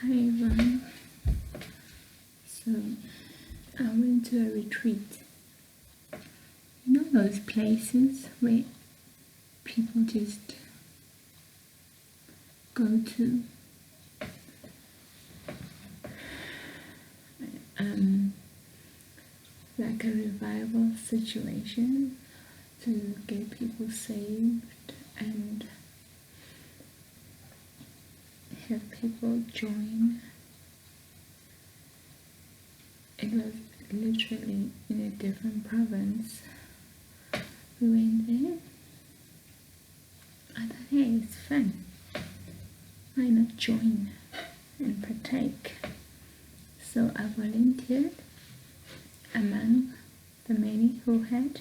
Hi everyone. So I went to a retreat. You know those places where people just go to like a revival situation to get people saved and have people join. It was literally in a different province. We went there. I thought, hey, it's fun. Why not join and partake? So I volunteered among the many who had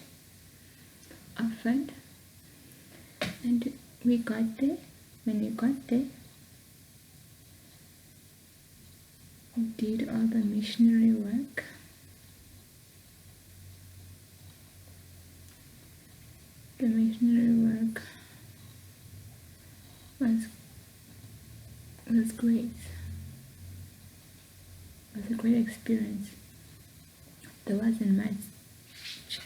offered, and we got there. When we got there, we did all the missionary work. The missionary work was great. It was a great experience. There wasn't much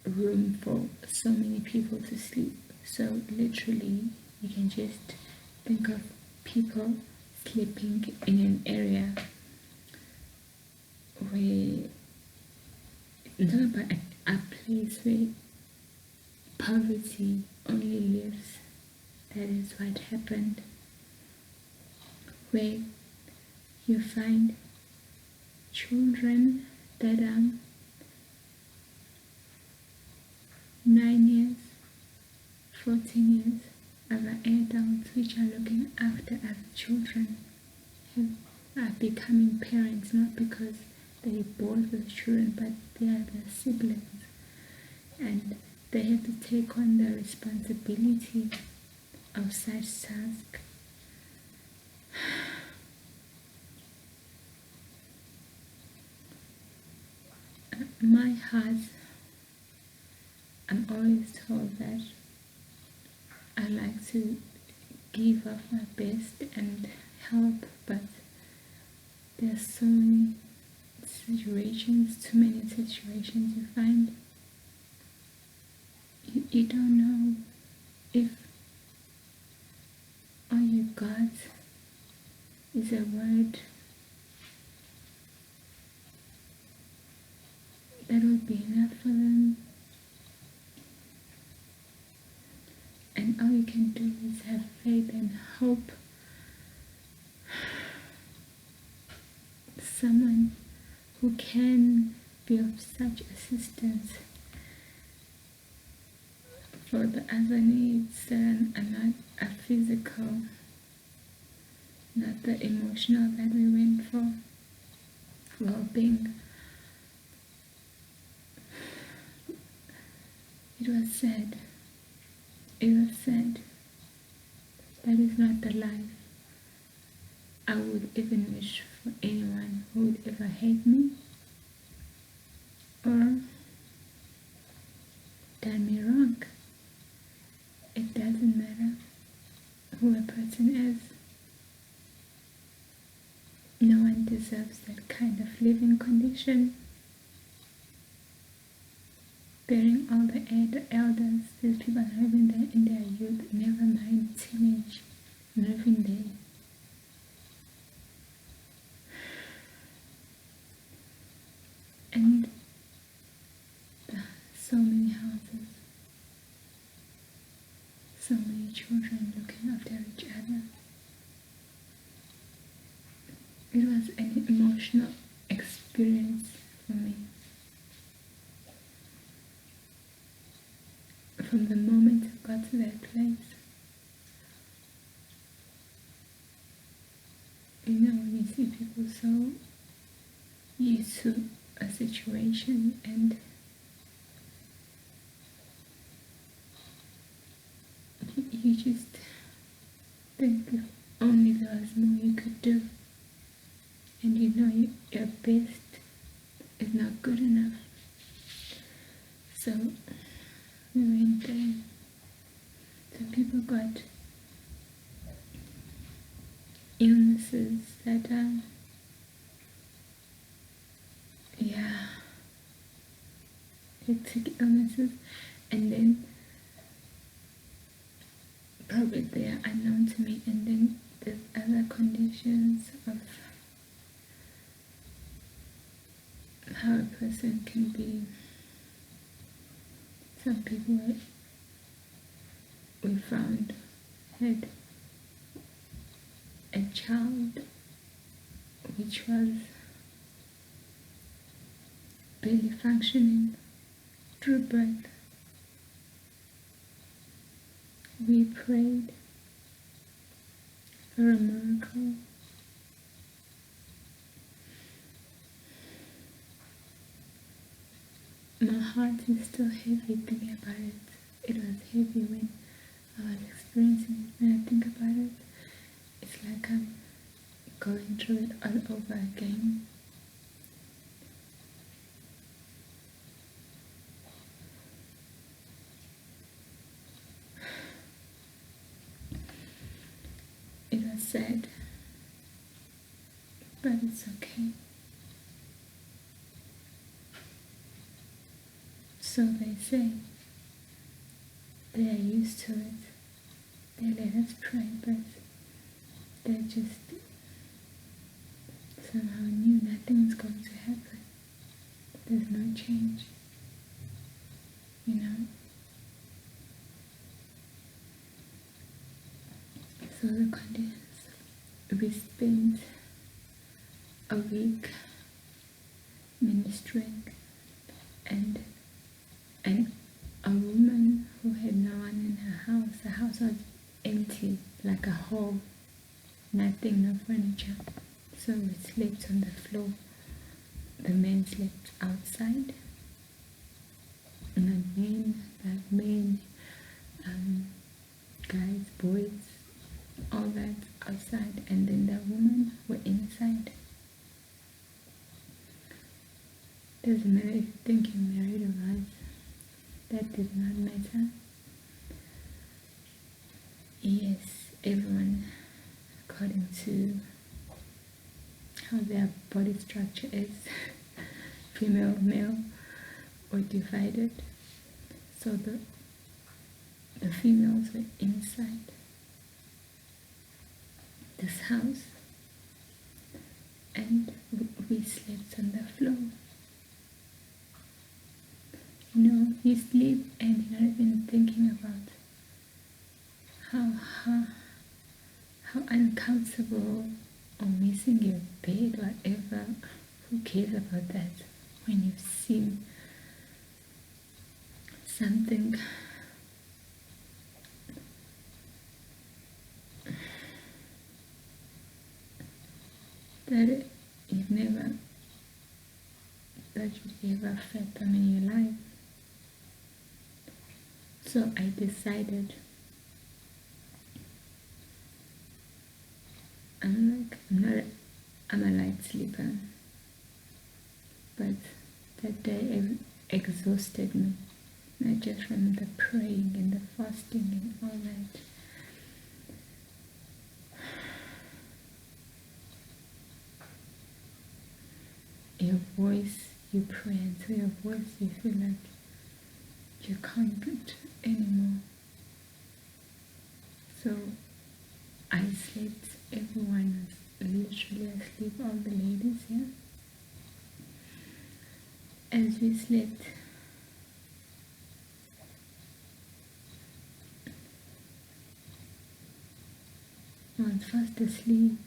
room for so many people to sleep. So literally, you can just think of people sleeping in an area where, no, but a place where poverty only lives. That is what happened. Where you find children that are 9 years, 14 years, other adults which are looking after other children are becoming parents, not because they bore those children, but they are their siblings, and they have to take on the responsibility of such task. My heart, I'm always told that I like to give of my best and help, but there are so many situations, too many situations you find. You don't know if all you got is a word that will be enough for them, and all you can do is have faith and hope someone who can be of such assistance for the other needs that are not a physical, not the emotional that we went for, well-being. It was sad. It was sad. That is not the life I would even wish for anyone who would ever hate me or done me wrong. It doesn't matter who a person is. No one deserves that kind of living condition. Burying all the elders, these people are living there in their youth, never mind teenage, living there. And so many houses, so many children looking after each other. It was an emotional experience for me. From the moment I got to that place, you know, when you see people so used to a situation and you just think if only there was more you could do, and you know your best is not good enough. So we went there. Some people got illnesses that yeah, hectic illnesses, and then probably they are unknown to me, and then there's other conditions of how a person can be. Some people we found had a child which was barely functioning through birth. We prayed for a miracle. My heart is still heavy thinking about it. It was heavy when I was experiencing it. When I think about it, it's like I'm going through it all over again. It was sad, but it's okay. So they say they are used to it. They let us pray, but they just somehow knew nothing was going to happen. There's no change, you know. So the conditions, we spent a week ministering, and a woman who had no one in her house. The house was empty, like a hole, nothing, no furniture. So we slept on the floor. The men slept outside, and the men, guys, boys, all that outside, and then the women were inside. Doesn't matter if you think you're married or not, that did not matter. Yes, everyone according to how their body structure is, female, male, or divided. So the females were inside this house, and we slept on the floor. You know, you sleep and you're not even thinking about how uncomfortable or missing your bed, whatever. Who cares about that when you've seen something that you've never thought you'd ever fathom in your life? So I decided, I'm a light sleeper, but that day it exhausted me, not just from the praying and the fasting and all that. Your voice, you pray until your voice, you feel like you can't breathe anymore. So I slept, everyone was literally asleep, all the ladies here. As we slept, I was fast asleep.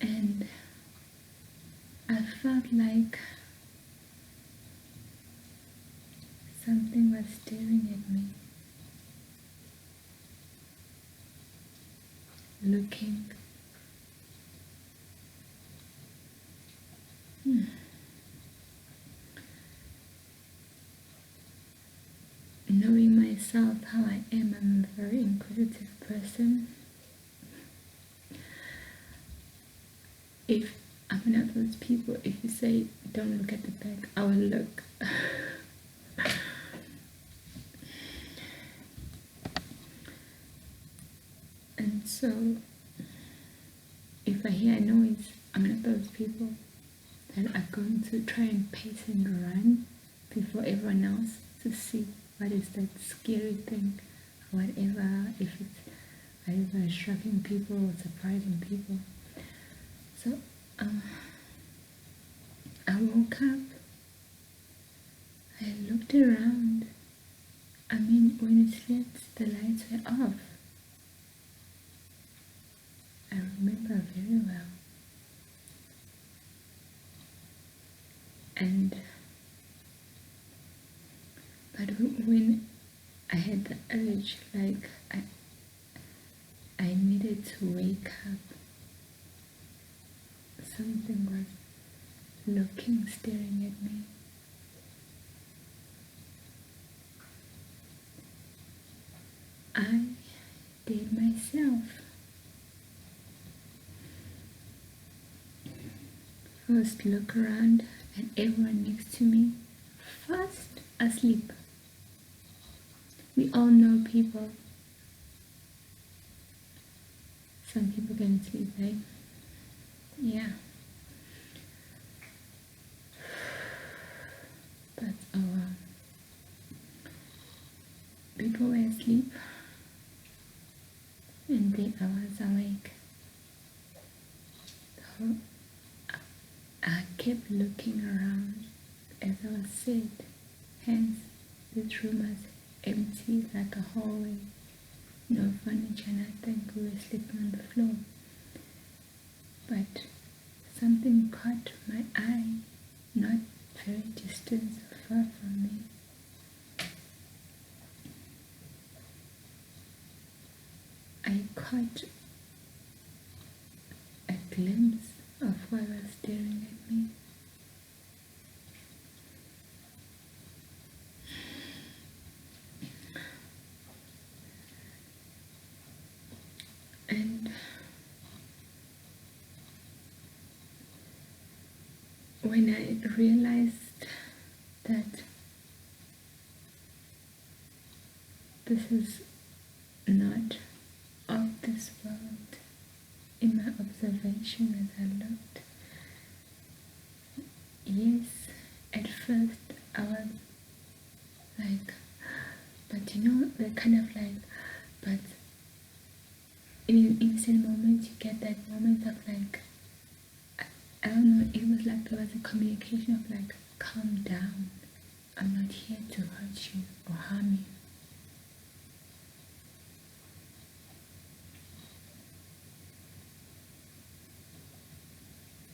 And I felt like something was staring at me, looking. Knowing myself, how I am, I'm a very inquisitive person. If I'm one of those people, if you say don't look at the back, I will look. So if I hear noise, I'm one of those people that are going to try and pace and run before everyone else to see what is that scary thing, whatever, if it's whatever shocking people or surprising people. So I woke up, I looked around. I mean, when we slept, the lights were off. I remember very well. But when I had the urge, like I needed to wake up, something was looking, staring at me. I did myself. First look around at everyone next to me, fast asleep. We all know people. Some people can sleep, right? Yeah. But oh well. People were asleep and then I was awake. So I kept looking around as I was said. Hence, this room was empty like a hallway. No furniture, nothing. We were sleeping on the floor. But something caught my eye, not very distant, far from me. I caught a glimpse of what was staring at me. And when I realized that this is not of this world, in my observation as I looked, yes, at first I was like, but you know, the kind of like, but in an instant moment you get that moment of like, I don't know, it was like there was a communication of like, calm down, I'm not here to hurt you or harm you.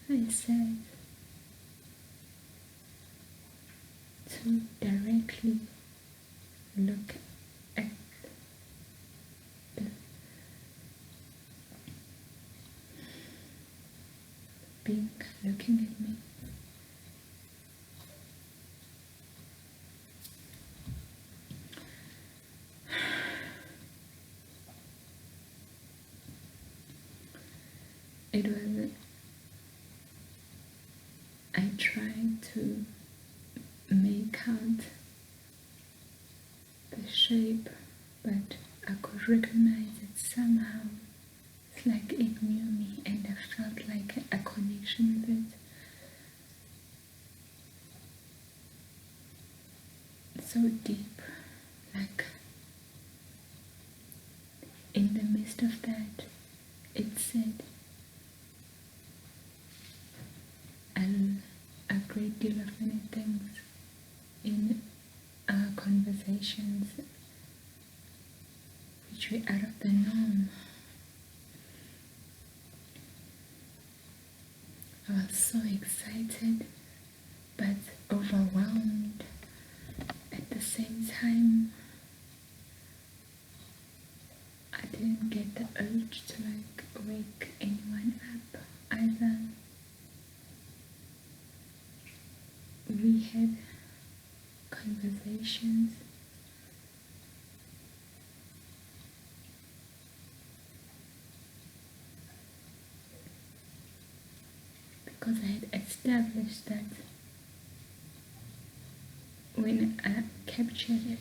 I said to directly look at the being looking at me. It was, I tried to make out the shape, but I could recognize it somehow. It's like it knew me and I felt like a connection with it. So deep, like in the midst of that, it said a great deal of many things in our conversations which were out of the norm. I was so excited but overwhelmed at the same time. I didn't get the urge to like wake anyone up either. We had conversations because I had established that when I captured it,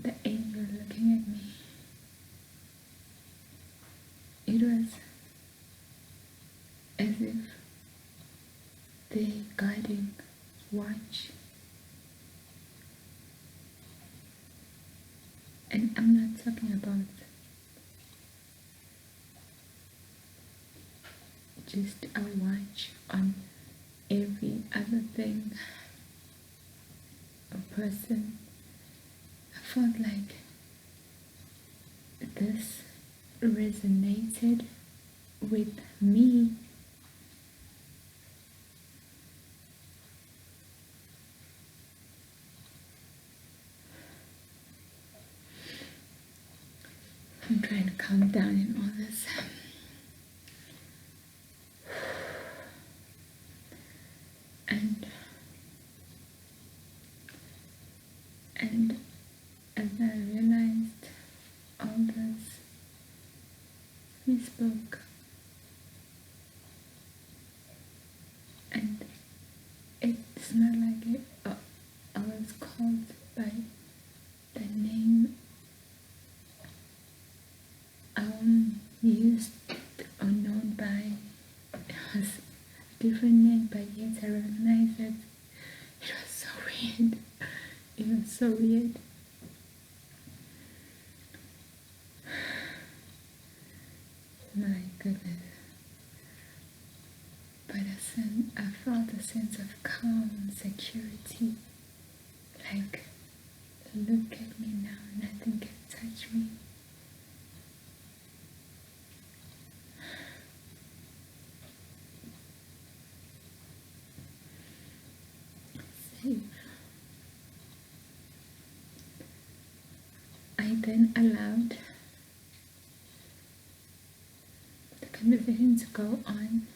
the angel looking at me, it was as if the guiding watch, and I'm not talking about just a watch on every other thing or person. I felt like this resonated with me. I'm trying to calm down in all this. And as I realized all this, we spoke, and it's not like I was called by the name used or known by. It was a different name, but yet I recognized it. It was so weird. It was so weird. My goodness. But I felt a sense of calm, security. Like, look at me now, nothing can touch me. Safe. I then allowed the conversation to go on.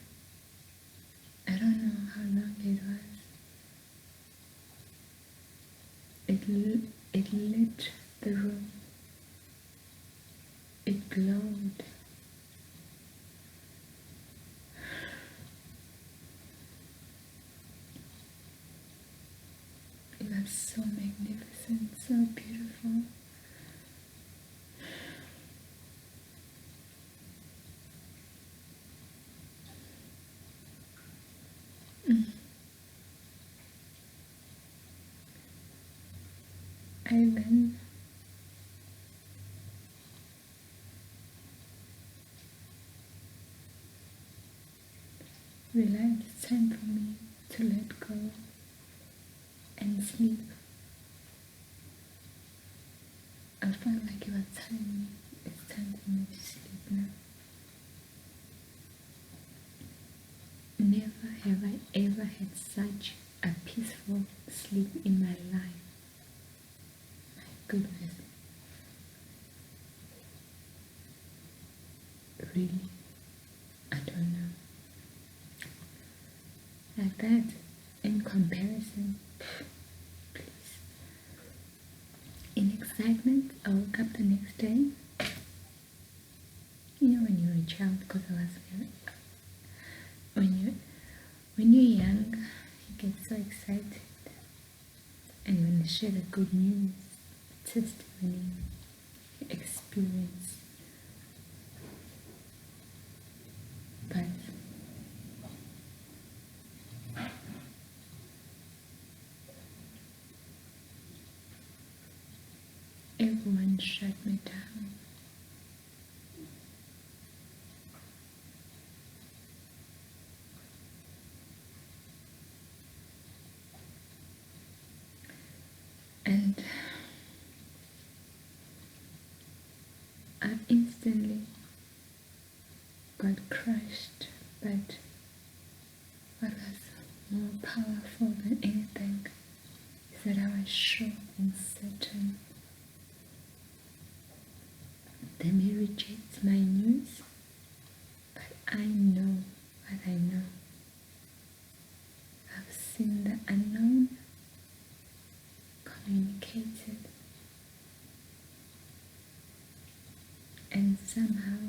I don't know how long it was. It lit the room. It glowed. It was so magnificent, so beautiful. I then realized it's time for me to let go and sleep. I felt like it was telling me it's time for me to sleep now. Never have I ever had such a peaceful sleep in my life. My goodness. Really? I don't know. Like that, in comparison, please. In excitement, I woke up the next day. You know when you're a child, because I was when you're young, you get so excited, and when you share the good news, testimony, experience. But everyone shut me down. And I instantly got crushed, but what was more powerful than anything is that I was sure and certain. They may reject my news, but I know what I know. I've seen the unknown, communicated, and somehow